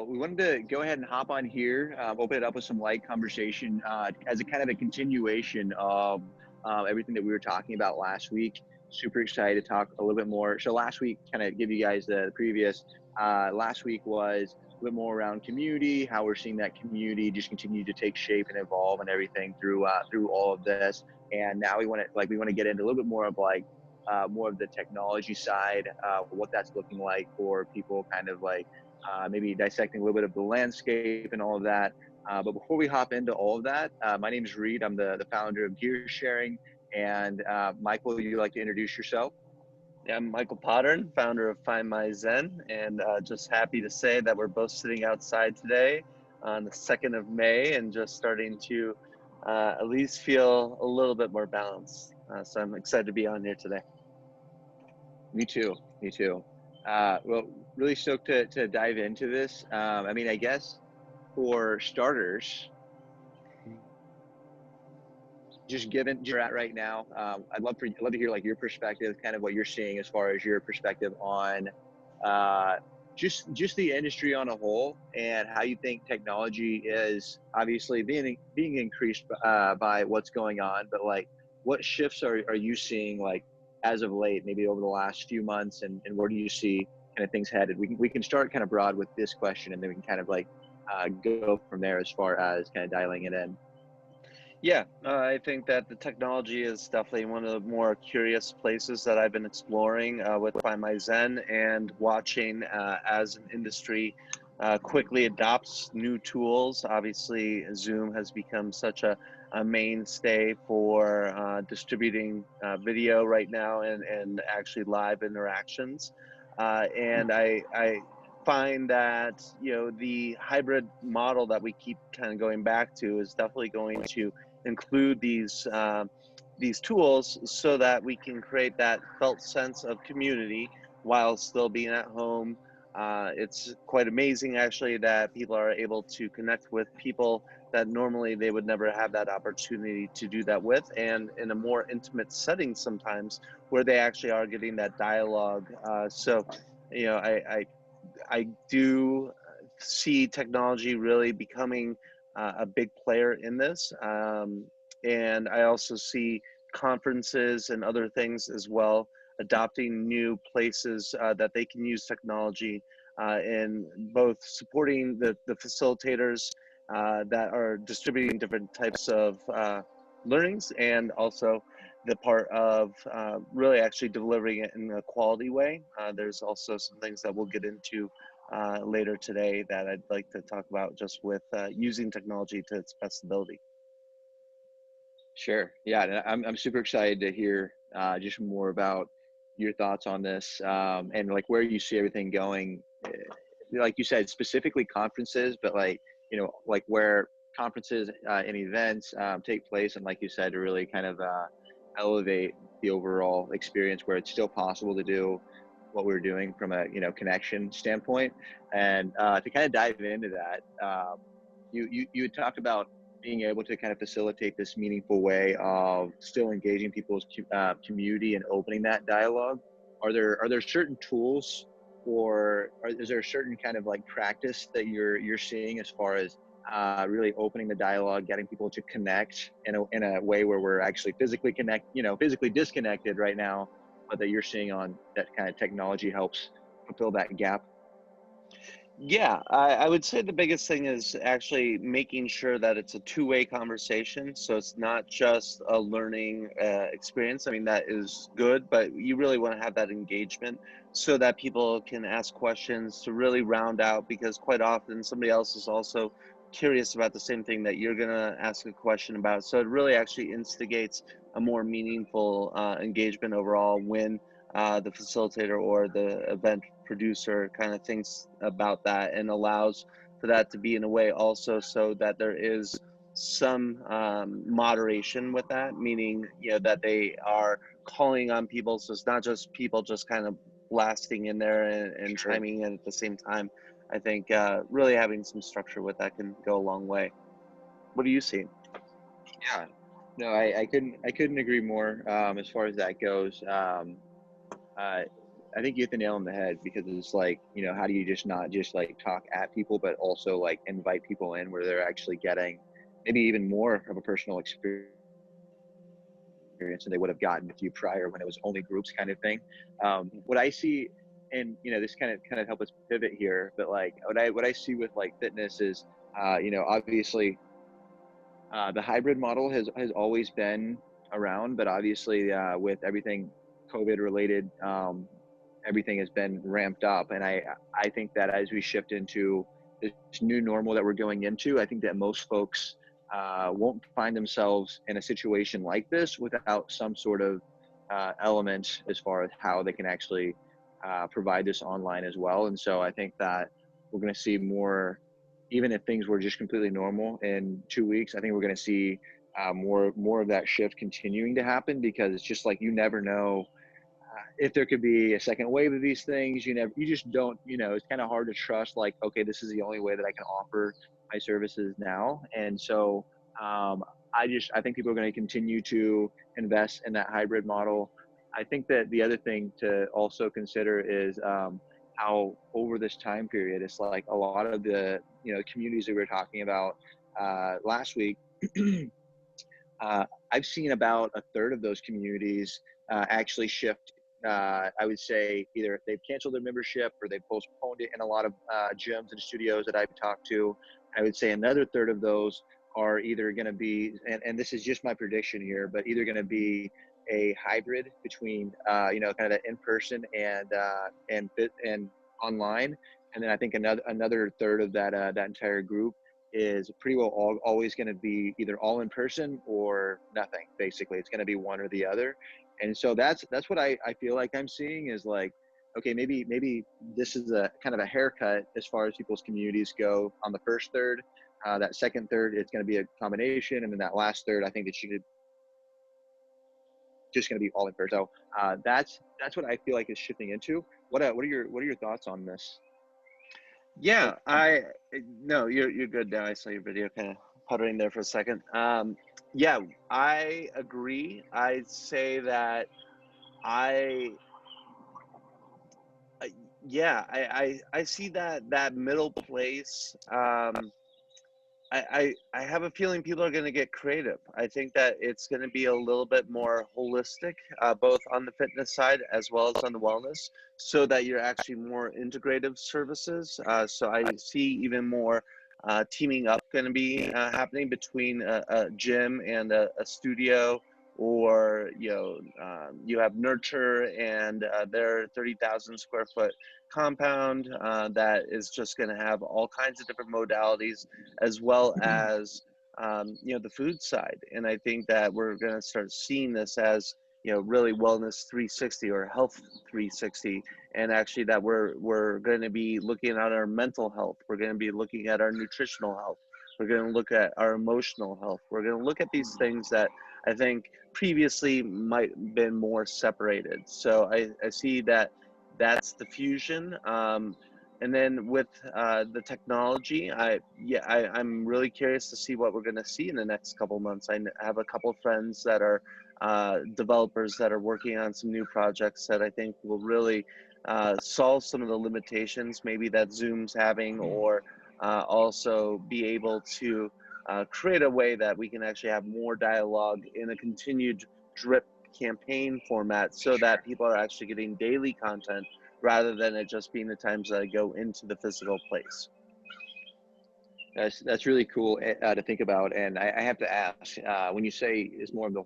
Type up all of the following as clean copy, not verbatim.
We wanted to go ahead and hop on here, open it up with some light conversation as a kind of a continuation of everything that we were talking about last week. Super excited to talk a little bit more. So last week, kind of give you guys the previous. Last week was a bit more around community, how we're seeing that community just continue to take shape and evolve and everything through all of this. And now we want to get into a little bit more of more of the technology side, what that's looking like for people, kind of maybe dissecting a little bit of the landscape and all of that. But before we hop into all of that, my name is Reed. I'm the founder of Gear Sharing. And Michael, you like to introduce yourself? Yeah, I'm Michael Pottern, founder of Find My Zen, and just happy to say that we're both sitting outside today on the 2nd of May and just starting to at least feel a little bit more balanced. So I'm excited to be on here today. Me too. Me too. Well, really stoked to dive into this. I guess for starters, just given where you're at right now, I'd love to hear like your perspective, kind of what you're seeing as far as your perspective on uh, just the industry on a whole, and how you think technology is obviously being increased by what's going on, but like what shifts are you seeing like as of late, maybe over the last few months, and where do you see kind of things headed? We can start kind of broad with this question, and then we can kind of go from there as far as kind of dialing it in. Yeah, I think that the technology is definitely one of the more curious places that I've been exploring with Find My Zen and watching as an industry quickly adopts new tools. Obviously, Zoom has become such a mainstay for distributing video right now and actually live interactions. And I find that the hybrid model that we keep kind of going back to is definitely going to include these tools so that we can create that felt sense of community while still being at home. It's quite amazing actually that people are able to connect with people that normally they would never have that opportunity to do that with, and in a more intimate setting sometimes where they actually are getting that dialogue. So you know I do see technology really becoming a big player in this. And I also see conferences and other things as well adopting new places that they can use technology in both supporting the facilitators that are distributing different types of learnings, and also the part of really actually delivering it in a quality way. There's also some things that we'll get into later today that I'd like to talk about just with using technology to its best ability. Sure. Yeah, and I'm super excited to hear just more about your thoughts on this, and like where you see everything going. Like you said, specifically conferences, but like where conferences and events take place, and like you said, to really kind of elevate the overall experience, where it's still possible to do what we're doing from a connection standpoint. And to kind of dive into that, you had talked about being able to kind of facilitate this meaningful way of still engaging people's community and opening that dialogue. Are there certain tools, is there a certain kind of like practice that you're seeing as far as really opening the dialogue, getting people to connect in a way where we're actually physically disconnected right now, but that you're seeing on that kind of technology helps fulfill that gap? Yeah, I would say the biggest thing is actually making sure that it's a two-way conversation. So it's not just a learning experience. I mean, that is good, but you really want to have that engagement so that people can ask questions to really round out, because quite often somebody else is also curious about the same thing that you're going to ask a question about. So it really actually instigates a more meaningful engagement overall when the facilitator or the event producer kind of thinks about that and allows for that to be in a way also so that there is some moderation with that, meaning that they are calling on people, so it's not just people just kind of blasting in there and Sure. chiming in at the same time. I think really having some structure with that can go a long way. What do you see? Yeah. No, I couldn't agree more as far as that goes. Uh, I think you hit the nail on the head, because it's like, how do you just not just like talk at people, but also like invite people in where they're actually getting maybe even more of a personal experience than they would have gotten with you prior when it was only groups kind of thing. What I see, and this kind of help us pivot here, but like what I see with like fitness is, obviously, the hybrid model has always been around, but obviously, with everything COVID related, everything has been ramped up, and I think that as we shift into this new normal that we're going into, I think that most folks won't find themselves in a situation like this without some sort of element as far as how they can actually provide this online as well. And so I think that we're going to see more, even if things were just completely normal in 2 weeks. I think we're going to see more of that shift continuing to happen, because it's just like you never know if there could be a second wave of these things. You just don't, it's kind of hard to trust, like, okay, this is the only way that I can offer my services now. And so I think people are going to continue to invest in that hybrid model. I think that the other thing to also consider is how over this time period, it's like a lot of the communities that we were talking about last week. I've seen about a third of those communities actually shift. I would say either they've canceled their membership or they've postponed it in a lot of gyms and studios that I've talked to. I would say another third of those are either going to be, and this is just my prediction here, but either going to be a hybrid between, kind of the in-person and online. And then I think another third of that entire group is pretty well always going to be either all in person or nothing. Basically, it's going to be one or the other. And so that's what I feel like I'm seeing is like, okay, maybe this is a kind of a haircut as far as people's communities go on the first third. That second third, it's going to be a combination, and then that last third, I think it's just going to be all in person. So that's what I feel like is shifting into. What are your thoughts on this? Yeah, no, you're good now. I saw your video kind of puttering there for a second. Yeah, I agree. I'd say that I, yeah, I see that middle place. I have a feeling people are going to get creative. I think that it's going to be a little bit more holistic, both on the fitness side as well as on the wellness, so that you're actually more integrative services. So I see even more teaming up going to be happening between a gym and a studio, or you have Nurture and their 30,000 square foot compound that is just going to have all kinds of different modalities, as well as the food side. And I think that we're going to start seeing this as really wellness 360 or health 360, and actually that we're going to be looking at our mental health, we're going to be looking at our nutritional health, we're going to look at our emotional health, we're going to look at these things that I think previously might have been more separated. So I see that that's the fusion. And then with the technology, I'm really curious to see what we're going to see in the next couple months. I have a couple of friends that are developers that are working on some new projects that I think will really solve some of the limitations maybe that Zoom's having, or also be able to create a way that we can actually have more dialogue in a continued drip campaign format, so that people are actually getting daily content rather than it just being the times that I go into the physical place. That's really cool to think about. And I have to ask, when you say it's more of the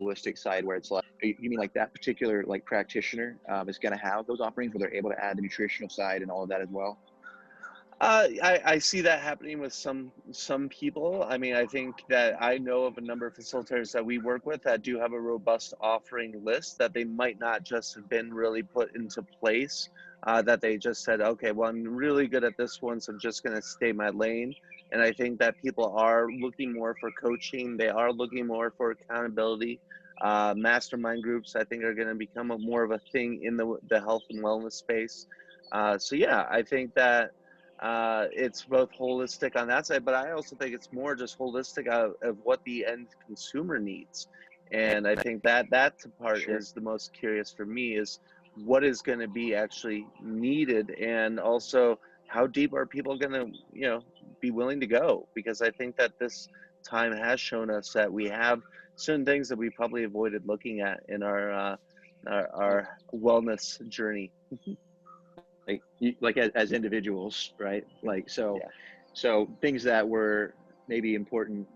holistic side, where it's like, you mean like that particular like practitioner is going to have those offerings where they're able to add the nutritional side and all of that as well? I see that happening with some people. I mean, I think that I know of a number of facilitators that we work with that do have a robust offering list that they might not just have been really put into place. That they just said, okay, well, I'm really good at this one, so I'm just going to stay my lane. And I think that people are looking more for coaching. They are looking more for accountability. Mastermind groups, I think, are going to become more of a thing in the health and wellness space. So yeah, I think that it's both holistic on that side, but I also think it's more just holistic of what the end consumer needs. And I think that that part Sure. is the most curious for me, is what is going to be actually needed, and also how deep are people going to, be willing to go? Because I think that this time has shown us that we have certain things that we probably avoided looking at in Like, our wellness journey. like as individuals, right? Like, so, Yeah. so things that were maybe important,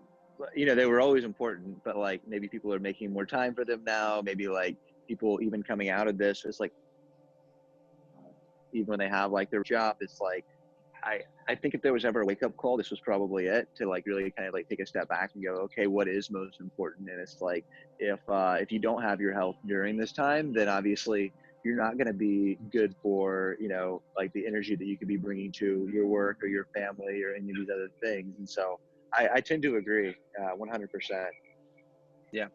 they were always important, but like maybe people are making more time for them now. Maybe like people even coming out of this, it's like even when they have like their job, it's like I think if there was ever a wake up call, this was probably it, to like really kind of like take a step back and go, okay, what is most important? And it's like if you don't have your health during this time, then obviously you're not going to be good for like the energy that you could be bringing to your work or your family or any of these other things. And so I tend to agree 100%. Yeah.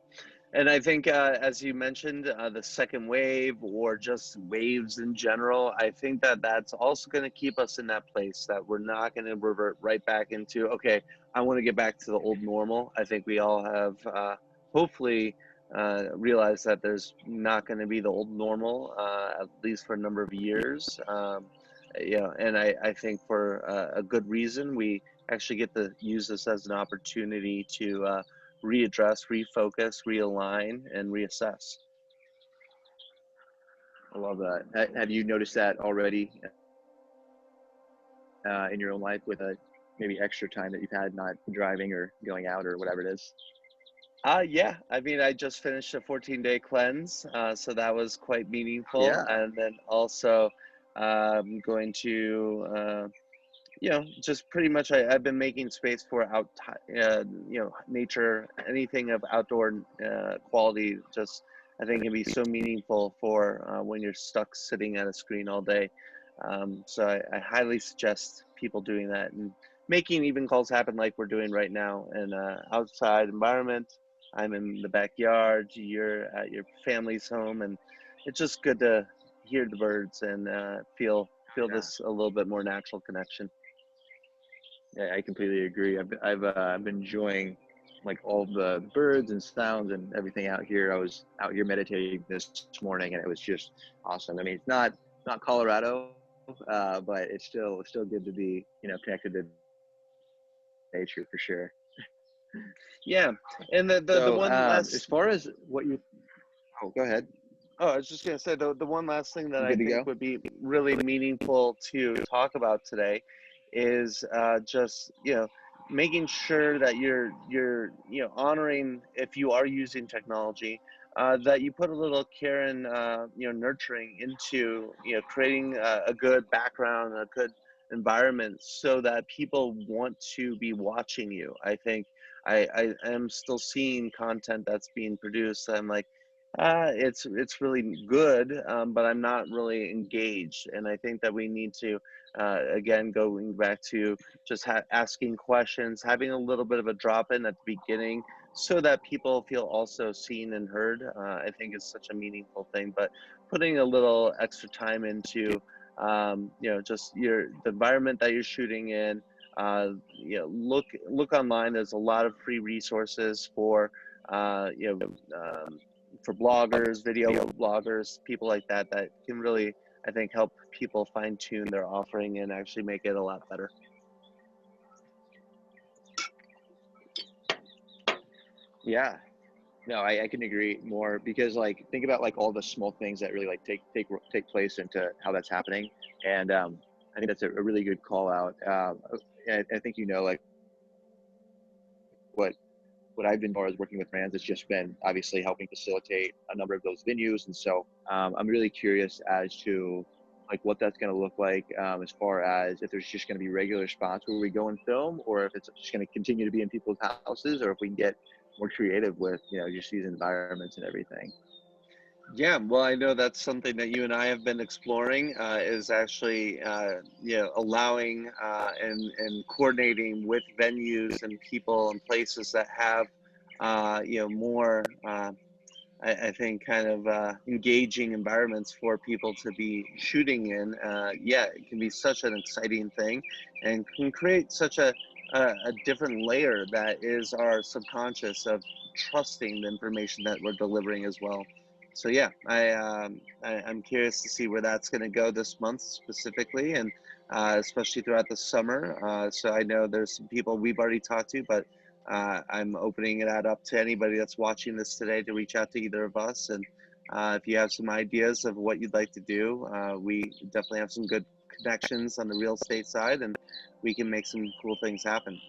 And I think, as you mentioned, the second wave, or just waves in general, I think that that's also going to keep us in that place that we're not going to revert right back into, okay, I want to get back to the old normal. I think we all have, hopefully, realized that there's not going to be the old normal, at least for a number of years. And I think for a good reason, we actually get to use this as an opportunity to readdress, refocus, realign, and reassess. I love that. Have you noticed that already in your own life with a maybe extra time that you've had not driving or going out or whatever it is? Yeah. I mean, I just finished a 14-day cleanse, so that was quite meaningful. Yeah. And then also, going to, just pretty much, I've been making space for nature, anything of outdoor quality. Just, I think, can be so meaningful for when you're stuck sitting at a screen all day. So I highly suggest people doing that, and making even calls happen like we're doing right now in outside environment. I'm in the backyard. You're at your family's home, and it's just good to hear the birds and feel Yeah. this a little bit more natural connection. Yeah, I completely agree. I've been enjoying like all the birds and sounds and everything out here. I was out here meditating this morning, and it was just awesome. I mean, it's not Colorado, but it's still good to be connected to nature for sure. Yeah, and the So one as last far as what you go ahead. oh, I was just gonna say, the one last thing that You I good to think go? would be really meaningful to talk about today is just making sure that you're honoring, if you are using technology, that you put a little care and nurturing into creating a good background, a good environment, so that people want to be watching you. I think I am still seeing content that's being produced. I'm like, it's really good, but I'm not really engaged. And I think that we need to, again, going back to just asking questions, having a little bit of a drop in at the beginning, so that people feel also seen and heard. I think is such a meaningful thing. But putting a little extra time into, just the environment that you're shooting in. Look online. There's a lot of free resources for uh, you know for bloggers, video bloggers, people like that, that can really, I think, help people fine tune their offering and actually make it a lot better. Yeah. No, I can agree more because like think about like all the small things that really like take place into how that's happening, and I think that's a really good call out. I think like what I've been more as working with brands has just been obviously helping facilitate a number of those venues, and so I'm really curious as to like what that's going to look like as far as if there's just going to be regular spots where we go and film, or if it's just going to continue to be in people's houses, or if we can get more creative with just these environments and everything. Yeah, well, I know that's something that you and I have been exploring, is actually, allowing and coordinating with venues and people and places that have, more. I think kind of engaging environments for people to be shooting in. Yeah, it can be such an exciting thing, and can create such a different layer that is our subconscious of trusting the information that we're delivering as well. So yeah, I'm curious to see where that's going to go this month specifically, and especially throughout the summer. So I know there's some people we've already talked to, but I'm opening it up to anybody that's watching this today to reach out to either of us. And if you have some ideas of what you'd like to do, we definitely have some good connections on the real estate side, and we can make some cool things happen.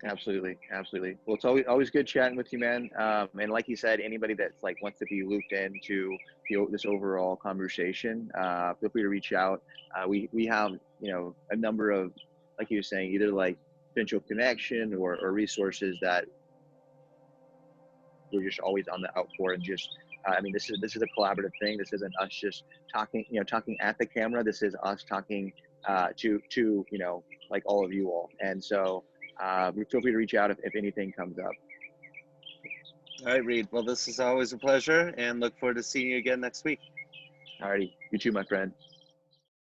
Absolutely, absolutely. Well, it's always good chatting with you, man. And like you said, anybody that's like wants to be looped into this overall conversation, feel free to reach out. We have a number of, like you were saying, either like potential connection or resources that we're just always on the out for. And just I mean, this is a collaborative thing. This isn't us just talking at the camera. This is us talking to like all of you all. And so feel free to reach out if anything comes up. All right, Reed. Well, this is always a pleasure, and look forward to seeing you again next week. Alrighty, you too, my friend.